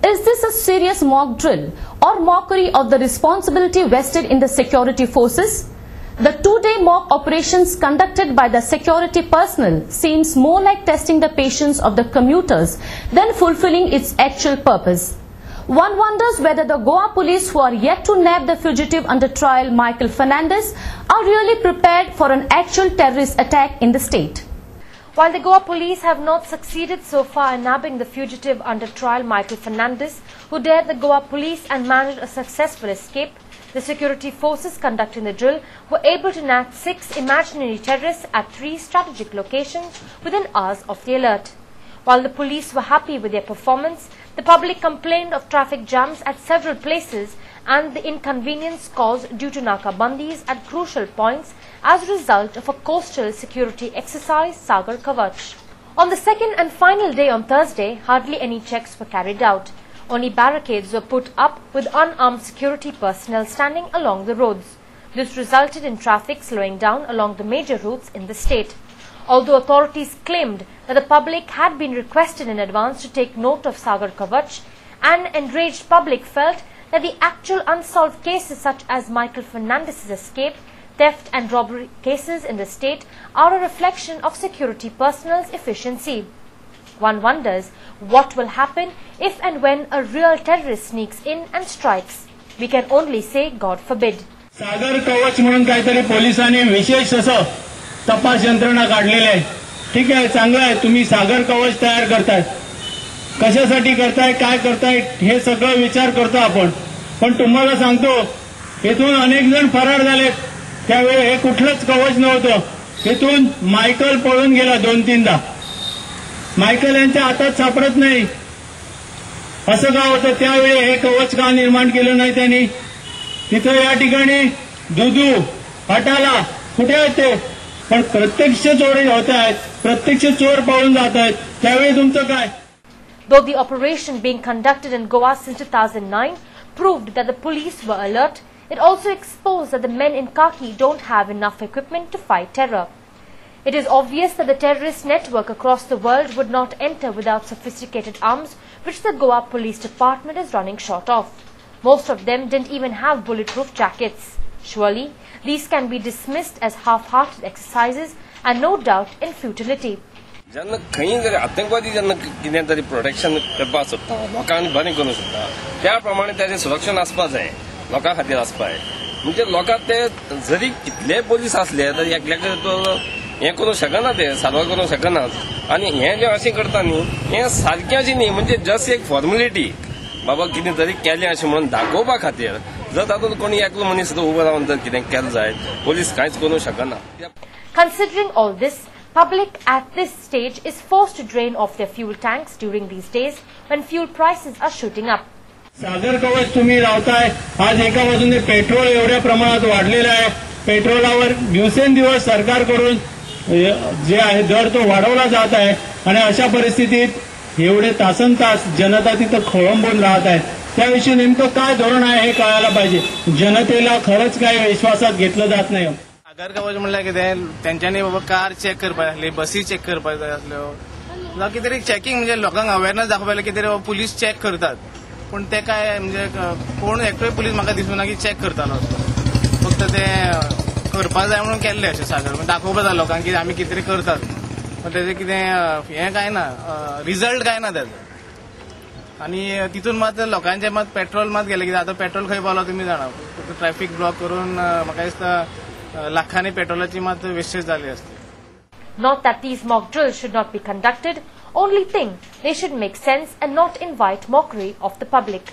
Is this a serious mock drill or mockery of the responsibility vested in the security forces? The two-day mock operations conducted by the security personnel seems more like testing the patience of the commuters than fulfilling its actual purpose. One wonders whether the Goa police, who are yet to nab the fugitive under trial Michael Fernandez, are really prepared for an actual terrorist attack in the state. While the Goa police have not succeeded so far in nabbing the fugitive under trial Michael Fernandez, who dared the Goa police and managed a successful escape, the security forces conducting the drill were able to nab 6 imaginary terrorists at 3 strategic locations within hours of the alert. While the police were happy with their performance, the public complained of traffic jams at several places and the inconvenience caused due to nakabandis at crucial points as a result of a coastal security exercise, Sagar Kavach. On the second and final day on Thursday, hardly any checks were carried out. Only barricades were put up with unarmed security personnel standing along the roads. This resulted in traffic slowing down along the major routes in the state. Although authorities claimed that the public had been requested in advance to take note of Sagar Kavach, an enraged public felt that the actual unsolved cases such as Michael Fernandez's escape, theft and robbery cases in the state are a reflection of security personnel's efficiency. One wonders what will happen if and when a real terrorist sneaks in and strikes. We can only say God forbid. सागर कवच म्हणून काहीतरी पोलिसांनी विशेष असं तपास यंत्रणा काढलेली आहे. ठीक आहे, चांगलं आहे. तुम्ही सागर कवच तयार करताय. कशासाठी करताय, काय करताय हे सगळं विचार करतो आपण. पण तुम्हाला सांगतो, इथून अनेक जण फरार झाले. त्यावेळी हे कुठलंच कवच नव्हतं. इथून मायकल पळून गेला 2-3दा. मायकल यांच्या हातात सापडत नाही. असं का होतं? त्यावेळी हे कवच का निर्माण केलं नाही त्यांनी? तिथं या ठिकाणी दुदू हटाला कुठे आहेत ते? पण प्रत्यक्ष चोरी होत आहेत, प्रत्यक्ष चोर पळून जात आहेत. त्यावेळी तुमचं काय? Though the operation being conducted in Goa since 2009 proved that the police were alert, it also exposed that the men in khaki don't have enough equipment to fight terror. It is obvious that the terrorist network across the world would not enter without sophisticated arms, which the Goa Police Department is running short of. Most of them didn't even have bulletproof jackets. Surely, these can be dismissed as half-hearted exercises and no doubt in futility. जेन्ना खंय जरी आतंकवादी जेन्ना कितें तरी protection करपाक सोदता, लोकांनी बरें करूंक सोदता, त्या प्रमाणे ताचें सुरक्षण आसपाक जाय, लोकां खातीर आसपाक. म्हणजे लोकांक ते जरी कितले पुलीस आसले तरी एकल्याक हें करूंक शकना, ते सारवा करूंक शकनात. आनी हें जें अशें करता न्ही, हें सारकें अशें न्ही. म्हणजे जस्ट एक फॉर्मेलिटी, बाबा कितें तरी केलें अशें म्हणून दाखोवपा खातीर. जर तातूंत कोणी एकलो मनीस उबो रावन जर कितें केलें जायत, पुलीस कांयच करूंक शकना. Considering all this, public at this stage is forced to drain off their fuel tanks during these days when fuel prices are shooting up. सागर कवच तुम्ही लावताय. आज एका बाजूने पेट्रोल एवढ्या प्रमाणात वाढलेलं आहे. पेट्रोलावर दिवसेंदिवस सरकारकडून जे आहे दर तो वाढवला जात आहे. आणि अशा परिस्थितीत एवढे तासनतास जनता तिथं खोळंबून राहत आहे. त्याविषयी नेमकं काय धोरण आहे हे कळायला पाहिजे. जनतेला खरंच काय विश्वासात घेतलं जात नाही. सागर कवच म्हणल्यार कितें, तेंच्यांनी बाबा कार चॅक करपाक जाय, बसी चॅक करपाक जाय आसल्यो, जावं कितें तरी चॅकिंग, म्हणजे लोकांक अवेरनस दाखोवपाक कितें तरी पुलीस चॅक करतात. पण ते काय म्हणजे कोण एकटोय पुलीस म्हाका दिसूना की चॅक करतालो. फक्त ते करपाक जाय म्हणून केल्ले अशें सागर दाखोवपाक जाय लोकांक की आमी कितें तरी करतात. पण तेजें कितें हें काय ना, रिजल्ट काय ना तेजो. आनी तितून मात लोकांचे मात पेट्रोल मात गेले, कित्याक आतां पेट्रोल खंय पावलो तुमी जाणा. ट्रॅफिक ब्लॉक करून म्हाका दिसता लाखांनी पेट्रोलाची मात वेस्टेज जाली आसता. Not that these mock drills should not be conducted, only thing they should make sense and not invite mockery of the public.